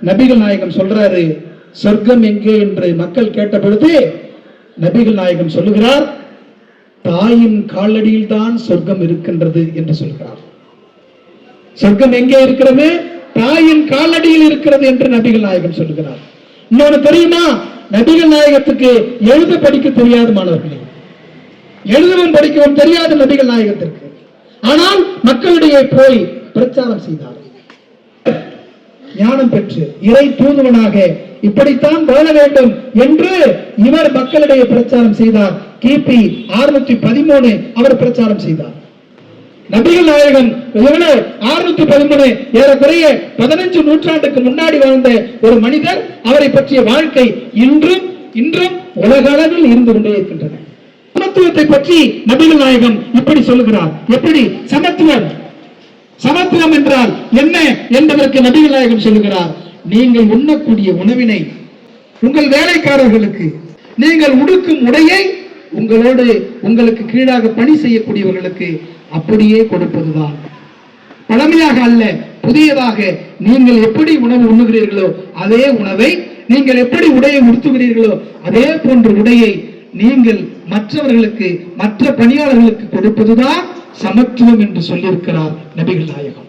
நபிகள் நாயகம் சொல்றாரு, சொர்க்கம் எங்கே என்று மக்கள் கேட்ட பொழுது நபிகள் நாயகம் சொல்லுகிறார், தாயின் காலடியில் தான் சொர்க்கம் இருக்கின்றது என்று சொல்கிறார். சொர்க்கம் எங்கே இருக்கிறது? தாயின் காலடியில் இருக்கிறது என்று நபிகள் நாயகம் சொல்லுகிறார். இன்னொன்று தெரியுமா? நபிகள் நாயகத்துக்கு எழுத படிக்க தெரியாது மாணவர்களே, எழுதவும் படிக்கவும் தெரியாது நபிகள் நாயகத்திற்கு. ஆனால் மக்களிடையே போய் பிரச்சாரம் செய்தார். ஞானம் பெற்று இறை தூதுவனாக இப்படித்தான் வாழ வேண்டும் என்று இவர் மக்களிடையே பிரச்சாரம் செய்தார். கிபி 613 அவர் பிரச்சாரம் செய்தார். நபிகள் நாயகம் 613 ஏறக்குறைய 15 நூற்றாண்டுக்கு முன்னாடி வாழ்ந்த ஒரு மனிதர். அவரை பற்றிய வாழ்க்கை இன்றும் உலக அளவில் இருந்து கொண்டே இருக்கின்றன. சமத்துவத்தை பற்றி நபிகள் நாயகம் இப்படி சொல்லுகிறார். எப்படி சமத்துவம் என்றால் என்ன என்பதற்கு நபிகள் நாயகம் சொல்லுகிறார், நீங்கள் உண்ணக்கூடிய உணவினை உங்கள் வேலைக்காரர்களுக்கு, நீங்கள் உடுக்கும் உடையை உங்களுக்கு கீழாக பணி செய்யக்கூடியவர்களுக்கு அப்படியே கொடுப்பதுதான். பழமையாக அல்ல, புதியதாக நீங்கள் எப்படி உணவு உண்ணுகிறீர்களோ அதே உணவை, நீங்கள் எப்படி உடையை உடுத்துகிறீர்களோ அதே போன்ற உடையை நீங்கள் மற்றவர்களுக்கு, மற்ற பணியாளர்களுக்கு கொடுப்பதுதான் சமத்துவம் என்று சொல்லியிருக்கிறார் நபிகள் நாயகம்.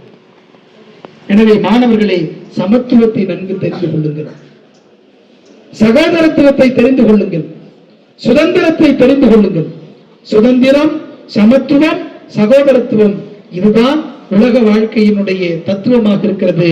எனவே மாணவர்களே, சமத்துவத்தை நன்கு தெரிந்து கொள்ளுங்கள், சகோதரத்துவத்தை தெரிந்து கொள்ளுங்கள், சுதந்திரத்தை தெரிந்து கொள்ளுங்கள். சுதந்திரம், சமத்துவம், சகோதரத்துவம், இதுதான் உலக வாழ்க்கையினுடைய தத்துவமாக இருக்கிறது.